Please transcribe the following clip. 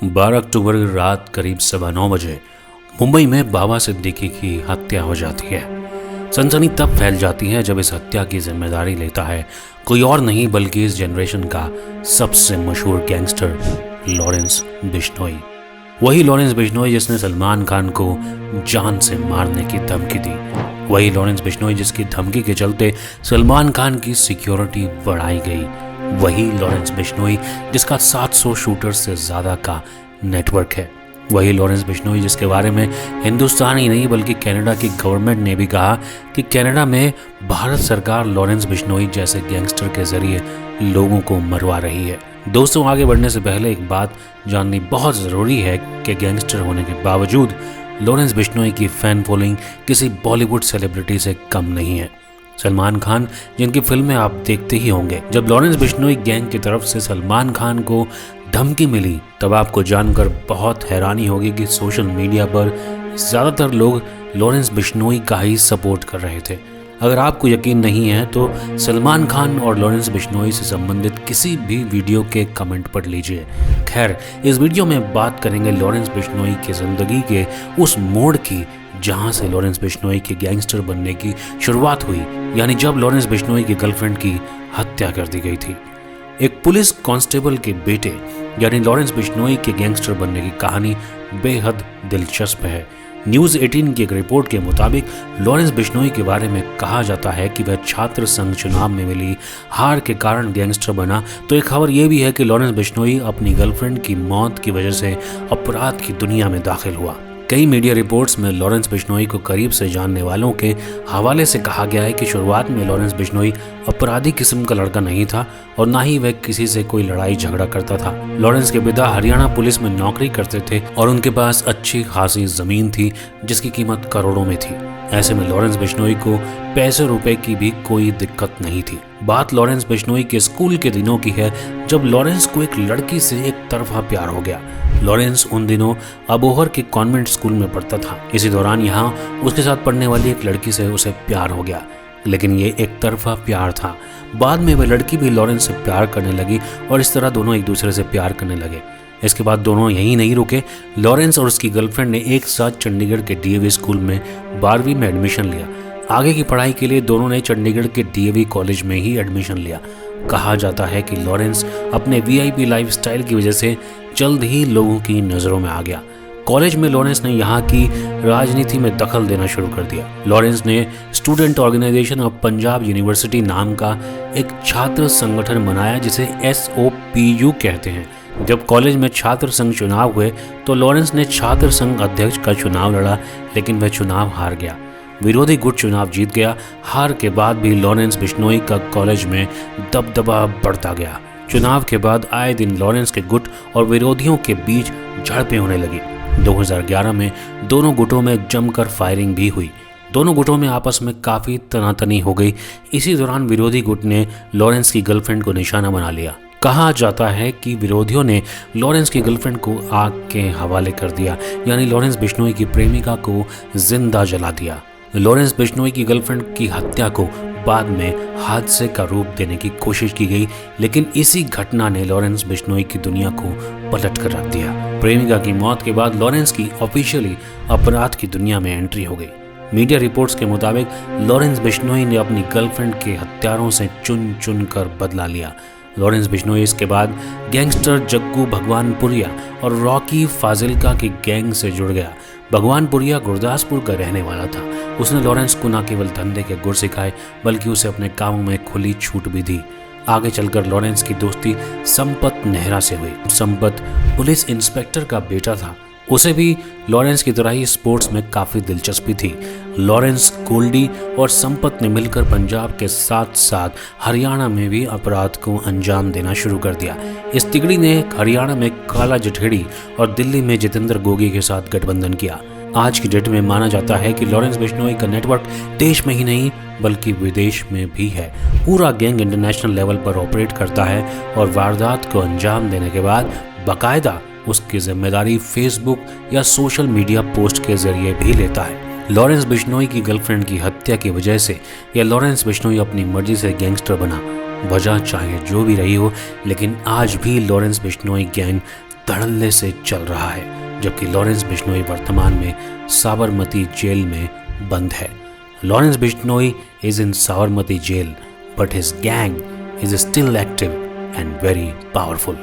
12 अक्टूबर की रात करीब 9:15 बजे मुंबई में बाबा सिद्दीकी की हत्या हो जाती है। सनसनी तब फैल जाती है जब इस हत्या की जिम्मेदारी लेता है कोई और नहीं बल्कि इस जनरेशन का सबसे मशहूर गैंगस्टर लॉरेंस बिश्नोई। वही लॉरेंस बिश्नोई जिसने सलमान खान को जान से मारने की धमकी दी। वही लॉरेंस बिश्नोई जिसकी धमकी के चलते सलमान खान की सिक्योरिटी बढ़ाई गई। वही लॉरेंस बिश्नोई जिसका 700 शूटर से ज़्यादा का नेटवर्क है। वही लॉरेंस बिश्नोई जिसके बारे में हिंदुस्तान ही नहीं बल्कि कनाडा की गवर्नमेंट ने भी कहा कि कनाडा में भारत सरकार लॉरेंस बिश्नोई जैसे गैंगस्टर के जरिए लोगों को मरवा रही है। दोस्तों, आगे बढ़ने से पहले एक बात जाननी बहुत ज़रूरी है कि गैंगस्टर होने के बावजूद लॉरेंस बिश्नोई की फ़ैन फॉलोइंग किसी बॉलीवुड सेलिब्रिटी से कम नहीं है। सलमान खान, जिनकी फिल्में आप देखते ही होंगे, जब लॉरेंस बिश्नोई गैंग की तरफ से सलमान खान को धमकी मिली तब आपको जानकर बहुत हैरानी होगी कि सोशल मीडिया पर ज़्यादातर लोग लॉरेंस बिश्नोई का ही सपोर्ट कर रहे थे। अगर आपको यकीन नहीं है तो सलमान खान और लॉरेंस बिश्नोई से संबंधित किसी भी वीडियो के कमेंट पढ़ लीजिए। खैर, इस वीडियो में बात करेंगे लॉरेंस बिश्नोई की ज़िंदगी के उस मोड़ की जहां से लॉरेंस बिश्नोई के गैंगस्टर बनने की शुरुआत हुई, यानी जब लॉरेंस बिश्नोई की गर्लफ्रेंड की हत्या कर दी गई थी। एक पुलिस कांस्टेबल के बेटे यानी लॉरेंस बिश्नोई के गैंगस्टर बनने की कहानी बेहद दिलचस्प है। न्यूज़ 18 की एक रिपोर्ट के मुताबिक लॉरेंस बिश्नोई के बारे में कहा जाता है कि वह छात्र संघ चुनाव में मिली हार के कारण गैंगस्टर बना। तो एक खबर यह भी है कि लॉरेंस बिश्नोई अपनी गर्लफ्रेंड की मौत की वजह से अपराध की दुनिया में दाखिल हुआ। कई मीडिया रिपोर्ट्स में लॉरेंस बिश्नोई को करीब से जानने वालों के हवाले से कहा गया है कि शुरुआत में लॉरेंस बिश्नोई अपराधी किस्म का लड़का नहीं था और ना ही वह किसी से कोई लड़ाई झगड़ा करता था। लॉरेंस के पिता हरियाणा पुलिस में नौकरी करते थे और उनके पास अच्छी खासी जमीन थी जिसकी कीमत करोड़ों में थी। ऐसे में लॉरेंस बिश्नोई को पैसे रुपए की भी कोई दिक्कत नहीं थी। बात लॉरेंस बिश्नोई के स्कूल के दिनों की है जब लॉरेंस को एक लड़की से एक तरफा प्यार हो गया। लॉरेंस उन दिनों अबोहर के कॉन्वेंट स्कूल में पढ़ता था। इसी दौरान यहाँ उसके साथ पढ़ने वाली एक लड़की से उसे प्यार हो गया, लेकिन ये एक तरफा प्यार था। बाद में वह लड़की भी लॉरेंस से प्यार करने लगी और इस तरह दोनों एक दूसरे से प्यार करने लगे। इसके बाद दोनों यहीं नहीं रुके। लॉरेंस और उसकी गर्लफ्रेंड ने एक साथ चंडीगढ़ के डीएवी स्कूल में 12वीं में एडमिशन लिया। आगे की पढ़ाई के लिए दोनों ने चंडीगढ़ के डीएवी कॉलेज में ही एडमिशन लिया। कहा जाता है कि लॉरेंस अपने वीआईपी लाइफस्टाइल की वजह से जल्द ही लोगों की नज़रों में आ गया। कॉलेज में लॉरेंस ने यहाँ की राजनीति में दखल देना शुरू कर दिया। लॉरेंस ने student organisation of Punjab university नाम का एक छात्र संगठन बनाया जिसे SOPU कहते हैं। जब कॉलेज में छात्र संघ चुनाव हुए तो लॉरेंस ने छात्र संघ अध्यक्ष का चुनाव लड़ा, लेकिन वह चुनाव हार गया। विरोधी गुट चुनाव जीत गया। हार के बाद भी लॉरेंस बिश्नोई का कॉलेज में दबदबा बढ़ता गया। चुनाव के बाद आए दिन लॉरेंस के गुट और विरोधियों के बीच झड़पें होने लगी। 2011 में दोनों गुटों में जमकर फायरिंग भी हुई। दोनों गुटों में आपस में काफ़ी तनातनी हो गई। इसी दौरान विरोधी गुट ने लॉरेंस की गर्लफ्रेंड को निशाना बना लिया। कहा जाता है कि विरोधियों ने लॉरेंस की गर्लफ्रेंड को आग के हवाले कर दिया, यानी लॉरेंस बिश्नोई की प्रेमिका को जिंदा जला दिया। लॉरेंस बिश्नोई की गर्लफ्रेंड की हत्या को बाद में हादसे का रूप देने की कोशिश की गई, लेकिन इसी घटना ने लॉरेंस बिश्नोई की दुनिया को पलट कर रख दिया। प्रेमिका की मौत के बाद लॉरेंस की ऑफिशियली अपराध की दुनिया में एंट्री हो गई। मीडिया रिपोर्ट्स के मुताबिक लॉरेंस बिश्नोई ने अपनी गर्लफ्रेंड के हत्यारों से चुन चुन कर बदला लिया। लॉरेंस बिश्नोई इसके बाद गैंगस्टर जग्गू भगवानपुरिया और रॉकी फाजिल्का की गैंग से जुड़ गया। भगवानपुरिया गुरदासपुर का रहने वाला था। उसने लॉरेंस को न केवल धंधे के गुर सिखाए बल्कि उसे अपने कामों में खुली छूट भी दी। आगे चलकर लॉरेंस की दोस्ती संपत नेहरा से हुई। संपत पुलिस इंस्पेक्टर का बेटा था। उसे भी लॉरेंस की तरह ही स्पोर्ट्स में काफ़ी दिलचस्पी थी। लॉरेंस, गोल्डी और संपत ने मिलकर पंजाब के साथ साथ हरियाणा में भी अपराध को अंजाम देना शुरू कर दिया। इस तिगड़ी ने हरियाणा में काला जठेड़ी और दिल्ली में जितेंद्र गोगी के साथ गठबंधन किया। आज की डेट में माना जाता है कि लॉरेंस बिश्नोई का नेटवर्क देश में ही नहीं बल्कि विदेश में भी है। पूरा गैंग इंटरनेशनल लेवल पर ऑपरेट करता है और वारदात को अंजाम देने के बाद बाकायदा उसकी जिम्मेदारी फेसबुक या सोशल मीडिया पोस्ट के जरिए भी लेता है। लॉरेंस बिश्नोई की गर्लफ्रेंड की हत्या की वजह से या लॉरेंस बिश्नोई अपनी मर्जी से गैंगस्टर बना, वजह चाहे जो भी रही हो, लेकिन आज भी लॉरेंस बिश्नोई गैंग धड़ल्ले से चल रहा है, जबकि लॉरेंस बिश्नोई वर्तमान में साबरमती जेल में बंद है। Lawrence Bishnoi is in Sabarmati jail, but his gang is still active and very powerful.